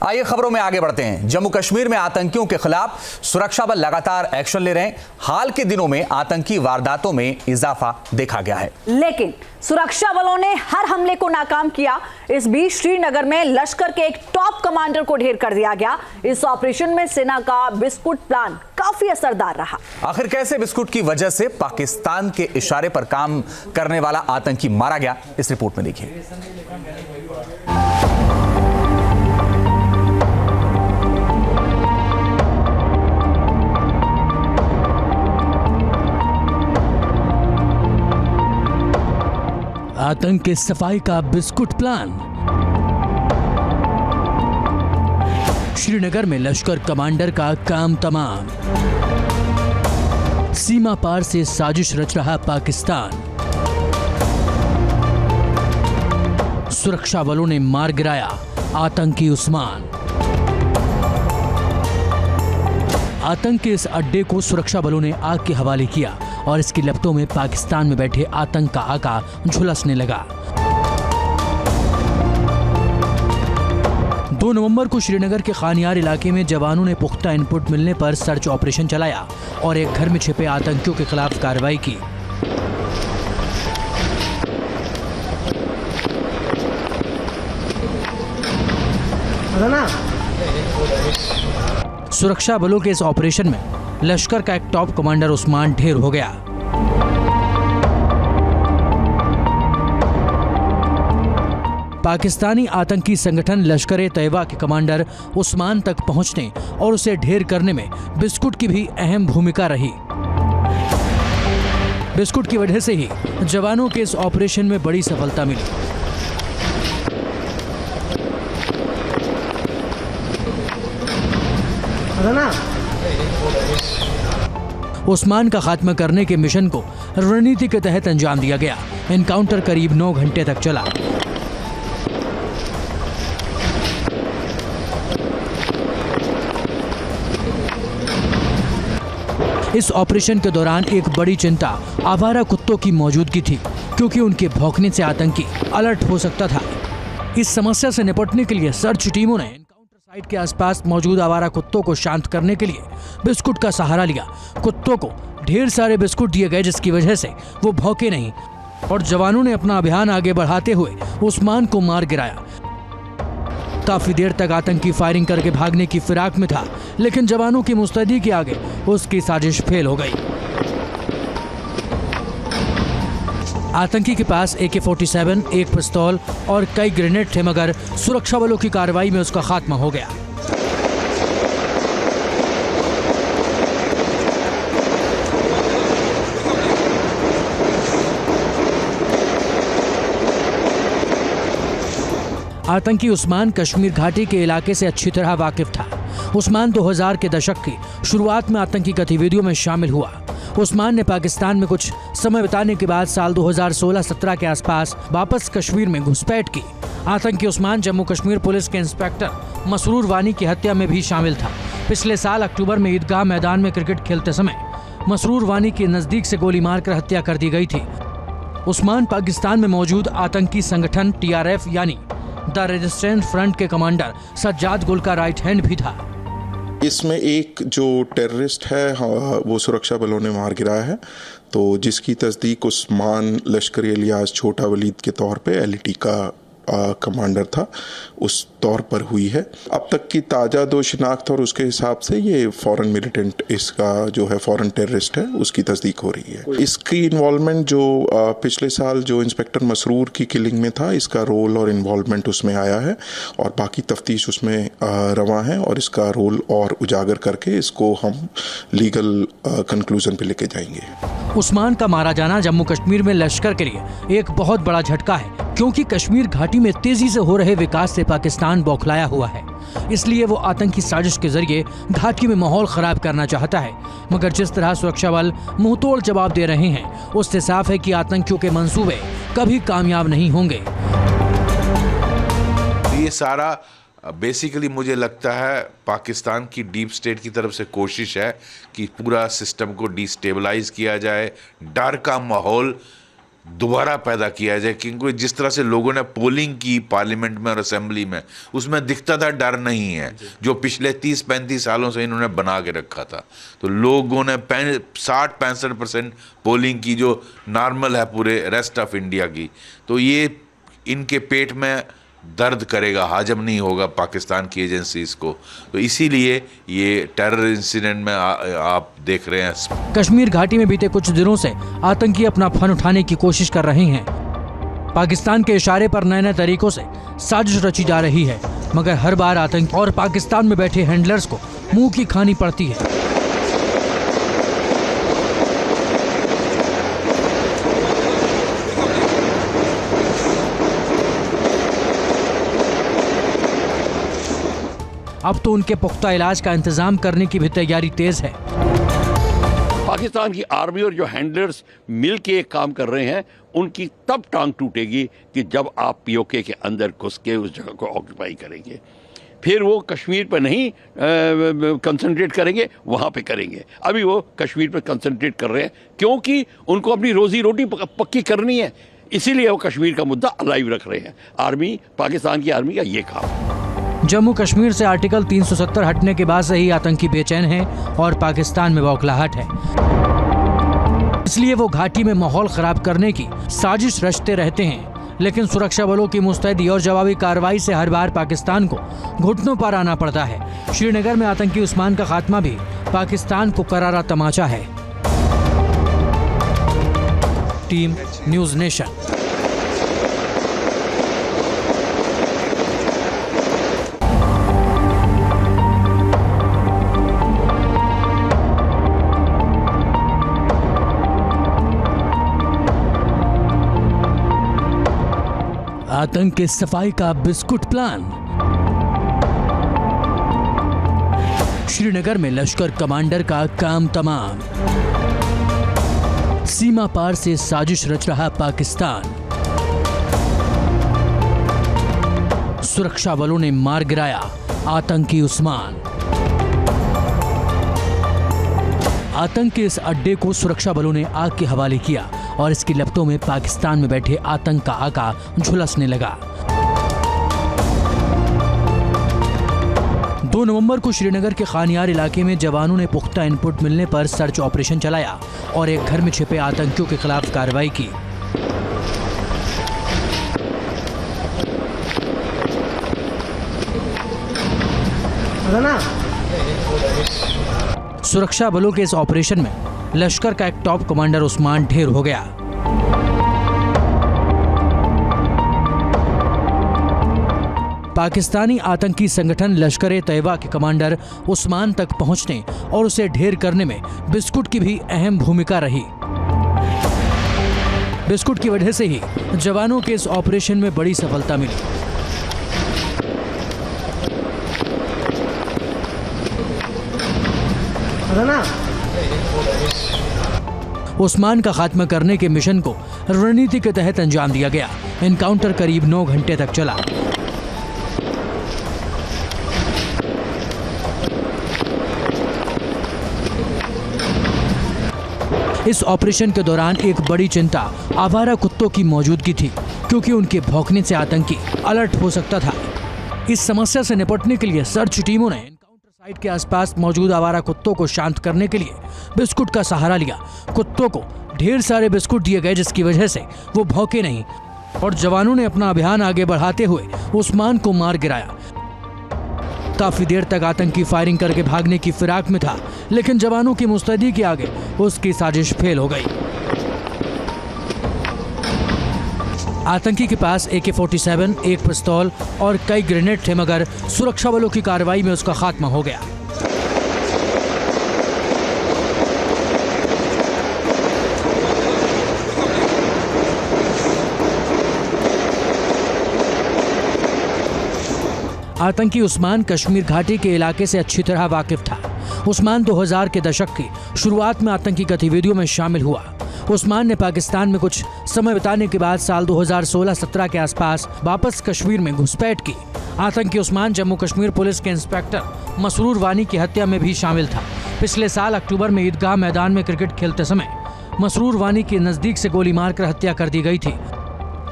आइए खबरों में आगे बढ़ते हैं। जम्मू कश्मीर में आतंकियों के खिलाफ सुरक्षा बल लगातार एक्शन ले रहे हैं। हाल के दिनों में आतंकी वारदातों में इजाफा देखा गया है, लेकिन सुरक्षा बलों ने हर हमले को नाकाम किया। इस बीच श्रीनगर में लश्कर के एक टॉप कमांडर को ढेर कर दिया गया। इस ऑपरेशन में सेना का बिस्कुट प्लान काफी असरदार रहा। आखिर कैसे बिस्कुट की वजह से पाकिस्तान के इशारे पर काम करने वाला आतंकी मारा गया, इस रिपोर्ट में देखिए। आतंक के सफाई का बिस्कुट प्लान। श्रीनगर में लश्कर कमांडर का काम तमाम। सीमा पार से साजिश रच रहा पाकिस्तान। सुरक्षा बलों ने मार गिराया आतंकी उस्मान। आतंक के इस अड्डे को सुरक्षा बलों ने आग के हवाले किया और इसकी लपटों में पाकिस्तान में बैठे आतंक का आका झुलसने लगा। 2 नवंबर को श्रीनगर के खानियार इलाके में जवानों ने पुख्ता इनपुट मिलने पर सर्च ऑपरेशन चलाया और एक घर में छिपे आतंकियों के खिलाफ कार्रवाई की। सुरक्षा बलों के इस ऑपरेशन में लश्कर का एक टॉप कमांडर उस्मान ढेर हो गया। पाकिस्तानी आतंकी संगठन लश्कर-ए-तैयबा के कमांडर उस्मान तक पहुंचने और उसे ढेर करने में बिस्कुट की भी अहम भूमिका रही। बिस्कुट की वजह से ही जवानों के इस ऑपरेशन में बड़ी सफलता मिली। उस्मान का खात्मा करने के मिशन को रणनीति के तहत अंजाम दिया गया। एनकाउंटर करीब 9 घंटे तक चला। इस ऑपरेशन के दौरान एक बड़ी चिंता आवारा कुत्तों की मौजूदगी थी, क्योंकि उनके भौंकने से आतंकी अलर्ट हो सकता था। इस समस्या से निपटने के लिए सर्च टीमों ने साइट के आसपास मौजूद आवारा कुत्तों को शांत करने के लिए बिस्कुट का सहारा लिया। कुत्तों को ढेर सारे बिस्कुट दिए गए, जिसकी वजह से वो भौंके नहीं और जवानों ने अपना अभियान आगे बढ़ाते हुए उस्मान को मार गिराया। काफी देर तक आतंकी फायरिंग करके भागने की फिराक में था, लेकिन जवानों की मुस्तैदी के आगे उसकी साजिश फेल हो गई। आतंकी के पास AK-47, एक पिस्तौल और कई ग्रेनेड थे, मगर सुरक्षा बलों की कार्रवाई में उसका खात्मा हो गया। आतंकी उस्मान कश्मीर घाटी के इलाके से अच्छी तरह वाकिफ था। उस्मान 2000 के दशक की शुरुआत में आतंकी गतिविधियों में शामिल हुआ। उस्मान ने पाकिस्तान में कुछ समय बिताने के बाद साल 2016-17 के आसपास वापस कश्मीर में घुसपैठ की। आतंकी उस्मान जम्मू कश्मीर पुलिस के इंस्पेक्टर मसरूर वानी की हत्या में भी शामिल था। पिछले साल अक्टूबर में ईदगाह मैदान में क्रिकेट खेलते समय मसरूर वानी के नजदीक से गोली मारकर हत्या कर दी गई थी। उस्मान पाकिस्तान में मौजूद आतंकी संगठन TRF यानी द रेजिस्टेंस फ्रंट के कमांडर सज्जाद गुल का राइट हैंड भी था। इसमें एक जो टेररिस्ट है वो सुरक्षा बलों ने मार गिराया है, तो जिसकी तस्दीक उस्मान लश्करी इलियास छोटा वलीद के तौर पे LET का कमांडर था, उस तौर पर हुई है। अब तक की ताज़ा 2 शिनाख्त और उसके हिसाब से ये फॉरेन मिलिटेंट, इसका जो है फॉरेन टेररिस्ट है, उसकी तस्दीक हो रही है। इसकी इन्वॉल्वमेंट जो पिछले साल जो इंस्पेक्टर मसरूर की किलिंग में था, इसका रोल और इन्वॉल्वमेंट उसमें आया है और बाकी तफ्तीश उसमें रवा है और इसका रोल और उजागर करके इसको हम लीगल कंक्लूजन पे लेके जाएंगे। उस्मान का मारा जाना जम्मू कश्मीर में लश्कर के लिए एक बहुत बड़ा झटका है, क्योंकि कश्मीर घाटी में तेजी से हो रहे विकास से पाकिस्तान बौखलाया हुआ है। इसलिए वो आतंकी साजिश के जरिए घाटी में माहौल खराब करना चाहता है, मगर जिस तरह सुरक्षा बल मुंहतोड़ जवाब दे रहे हैं, उससे साफ है कि आतंकियों के मंसूबे कभी कामयाब नहीं होंगे। ये सारा बेसिकली मुझे लगता है पाकिस्तान की डीप स्टेट की तरफ से कोशिश है कि पूरा सिस्टम को डिस्टेबलाइज किया जाए, डर का माहौल दोबारा पैदा किया जाए, क्योंकि जिस तरह से लोगों ने पोलिंग की पार्लियामेंट में और असेंबली में, उसमें दिखता था डर नहीं है, जो पिछले 30-35 सालों से इन्होंने बना के रखा था। तो लोगों ने 60-65% पोलिंग की, जो नॉर्मल है पूरे रेस्ट ऑफ इंडिया की। तो ये इनके पेट में दर्द करेगा, हजम नहीं होगा पाकिस्तान की एजेंसीज को। तो इसीलिए ये टेरर इंसिडेंट में आप देख रहे हैं। कश्मीर घाटी में बीते कुछ दिनों से आतंकी अपना फन उठाने की कोशिश कर रहे हैं। पाकिस्तान के इशारे पर नए नए तरीकों से साजिश रची जा रही है, मगर हर बार आतंकी और पाकिस्तान में बैठे हैंडलर्स को मुंह की खानी पड़ती है। अब तो उनके पुख्ता इलाज का इंतजाम करने की भी तैयारी तेज है। पाकिस्तान की आर्मी और जो हैंडलर्स मिल के एक काम कर रहे हैं, उनकी तब टांग टूटेगी कि जब आप पीओके के अंदर घुस के उस जगह को ऑक्यूपाई करेंगे। फिर वो कश्मीर पर नहीं कंसंट्रेट करेंगे, वहाँ पे करेंगे। अभी वो कश्मीर पर कंसंट्रेट कर रहे हैं क्योंकि उनको अपनी रोजी रोटी पक्की करनी है, इसीलिए वो कश्मीर का मुद्दा अलाइव रख रहे हैं। आर्मी, पाकिस्तान की आर्मी का ये काम है। जम्मू कश्मीर से आर्टिकल 370 हटने के बाद से ही आतंकी बेचैन हैं और पाकिस्तान में बौखलाहट है, इसलिए वो घाटी में माहौल खराब करने की साजिश रचते रहते हैं। लेकिन सुरक्षा बलों की मुस्तैदी और जवाबी कार्रवाई से हर बार पाकिस्तान को घुटनों पर आना पड़ता है। श्रीनगर में आतंकी उस्मान का खात्मा भी पाकिस्तान को करारा तमाचा है। Team news nation. आतंक के सफाई का बिस्कुट प्लान। श्रीनगर में लश्कर कमांडर का काम तमाम। सीमा पार से साजिश रच रहा पाकिस्तान। सुरक्षा बलों ने मार गिराया आतंकी उस्मान। आतंक के इस अड्डे को सुरक्षा बलों ने आग के हवाले किया और इसकी लपटों में पाकिस्तान में बैठे आतंक का आका झुलसने लगा। 2 नवंबर को श्रीनगर के खानियार इलाके में जवानों ने पुख्ता इनपुट मिलने पर सर्च ऑपरेशन चलाया और एक घर में छिपे आतंकियों के खिलाफ कार्रवाई की। सुरक्षा बलों के इस ऑपरेशन में लश्कर का एक टॉप कमांडर उस्मान ढेर हो गया। पाकिस्तानी आतंकी संगठन लश्कर-ए-तैयबा के कमांडर उस्मान तक पहुंचने और उसे ढेर करने में बिस्कुट की भी अहम भूमिका रही। बिस्कुट की वजह से ही जवानों के इस ऑपरेशन में बड़ी सफलता मिली। उस्मान का खात्मा करने के मिशन को रणनीति के तहत अंजाम दिया गया। एनकाउंटर करीब 9 घंटे तक चला। इस ऑपरेशन के दौरान एक बड़ी चिंता आवारा कुत्तों की मौजूदगी थी, क्योंकि उनके भौंकने से आतंकी अलर्ट हो सकता था। इस समस्या से निपटने के लिए सर्च टीमों ने साइट के आसपास मौजूद आवारा कुत्तों को शांत करने के लिए बिस्कुट का सहारा लिया। कुत्तों को ढेर सारे बिस्कुट दिए गए, जिसकी वजह से वो भौंके नहीं और जवानों ने अपना अभियान आगे बढ़ाते हुए उस्मान को मार गिराया। काफी देर तक आतंकी फायरिंग करके भागने की फिराक में था, लेकिन जवानों की मुस्तैदी के आगे उसकी साजिश फेल हो गई। आतंकी के पास AK-47, एक पिस्तौल और कई ग्रेनेड थे, मगर सुरक्षा बलों की कार्रवाई में उसका खात्मा हो गया। आतंकी उस्मान कश्मीर घाटी के इलाके से अच्छी तरह वाकिफ था। उस्मान 2000 के दशक की शुरुआत में आतंकी गतिविधियों में शामिल हुआ। उस्मान ने पाकिस्तान में कुछ समय बिताने के बाद साल 2016-17 के आसपास वापस कश्मीर में घुसपैठ की। आतंकी उस्मान जम्मू कश्मीर पुलिस के इंस्पेक्टर मसरूर वानी की हत्या में भी शामिल था। पिछले साल अक्टूबर में ईदगाह मैदान में क्रिकेट खेलते समय मसरूर वानी के नजदीक से गोली मारकर हत्या कर दी गई थी।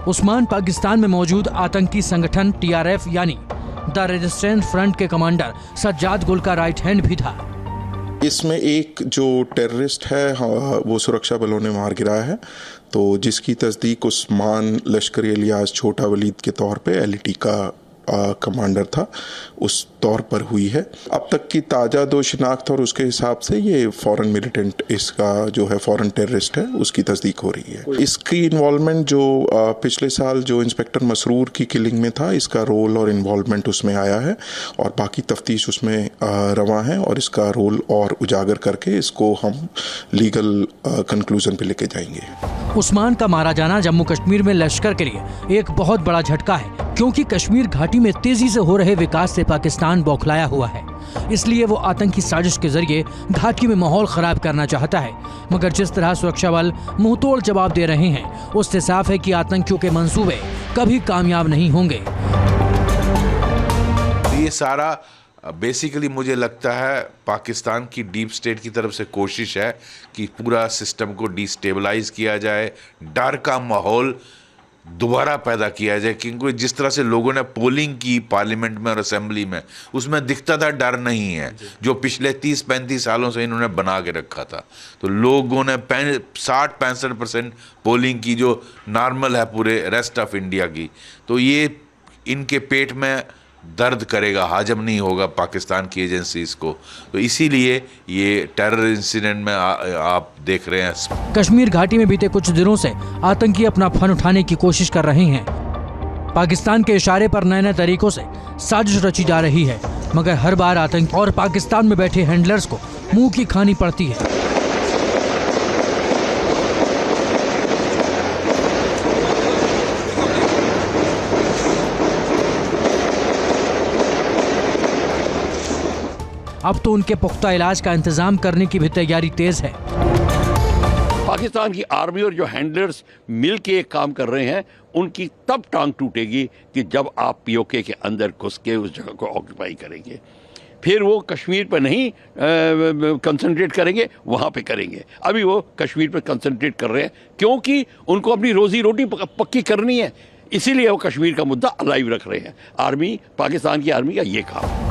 उस्मान पाकिस्तान में मौजूद आतंकी संगठन TRF यानी द रेजिस्टेंस फ्रंट के कमांडर सज्जाद गुल का राइट हैंड भी था। इसमें एक जो टेररिस्ट है वो सुरक्षा बलों ने मार गिराया है, तो जिसकी तस्दीक उस्मान लश्करी इलियास छोटा वलीद के तौर पे LET का कमांडर था उस तौर पर हुई है। अब तक की ताज़ा दो शिनाख्त और उसके हिसाब से ये फॉरेन मिलिटेंट इसका जो है फॉरेन टेररिस्ट है उसकी तस्दीक हो रही है। इसकी इन्वॉल्वमेंट जो पिछले साल जो इंस्पेक्टर मसरूर की किलिंग में था, इसका रोल और इन्वॉल्वमेंट उसमें आया है और बाकी तफ्तीश उसमें रवा है और इसका रोल और उजागर करके इसको हम लीगल कंक्लूजन पे लेके जाएंगे। उस्मान का मारा जाना जम्मू कश्मीर में लश्कर के लिए एक बहुत बड़ा झटका है, क्योंकि कश्मीर घाटी में तेजी से हो रहे विकास से पाकिस्तान बौखलाया हुआ है। इसलिए वो आतंकी साजिश के जरिए घाटी में माहौल खराब करना चाहता है। मगर जिस तरह सुरक्षा बल मुंहतोड़ जवाब दे रहे हैं, उससे साफ है कि आतंकियों के मंसूबे कभी कामयाब नहीं होंगे। ये सारा बेसिकली मुझे लगता है पाकिस्तान की डीप स्टेट की तरफ से कोशिश है कि पूरा सिस्टम को डिस्टेबलाइज किया जाए, डर का माहौल दोबारा पैदा किया जाए, क्योंकि जिस तरह से लोगों ने पोलिंग की पार्लियामेंट में और असेंबली में, उसमें दिखता था डर नहीं है जो पिछले 30-35 सालों से इन्होंने बना के रखा था। तो लोगों ने 60-65% पोलिंग की जो नॉर्मल है पूरे रेस्ट ऑफ इंडिया की, तो ये इनके पेट में दर्द करेगा, हजम नहीं होगा पाकिस्तान की एजेंसीज को। तो इसीलिए ये टेरर इंसिडेंट में आप देख रहे हैं। कश्मीर घाटी में बीते कुछ दिनों से आतंकी अपना फन उठाने की कोशिश कर रहे हैं। पाकिस्तान के इशारे पर नए नए तरीकों से साजिश रची जा रही है, मगर हर बार आतंकी और पाकिस्तान में बैठे हैंडलर्स को मुंह की खानी पड़ती है। अब तो उनके पुख्ता इलाज का इंतजाम करने की भी तैयारी तेज है। पाकिस्तान की आर्मी और जो हैंडलर्स मिल के एक काम कर रहे हैं, उनकी तब टांग टूटेगी कि जब आप POK के अंदर घुस के उस जगह को ऑक्यूपाई करेंगे। फिर वो कश्मीर पर नहीं कंसंट्रेट करेंगे, वहाँ पे करेंगे। अभी वो कश्मीर पर कंसंट्रेट कर रहे हैं क्योंकि उनको अपनी रोजी रोटी पक्की करनी है, इसीलिए वो कश्मीर का मुद्दा अलाइव रख रहे हैं। आर्मी, पाकिस्तान की आर्मी का ये काम।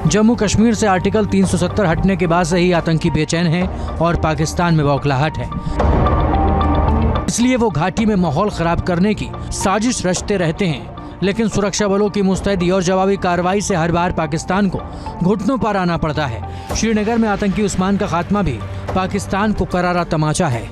जम्मू कश्मीर से आर्टिकल 370 हटने के बाद से ही आतंकी बेचैन हैं और पाकिस्तान में बौखलाहट है। इसलिए वो घाटी में माहौल खराब करने की साजिश रचते रहते हैं। लेकिन सुरक्षा बलों की मुस्तैदी और जवाबी कार्रवाई से हर बार पाकिस्तान को घुटनों पर आना पड़ता है। श्रीनगर में आतंकी उस्मान का खात्मा भी पाकिस्तान को करारा तमाचा है।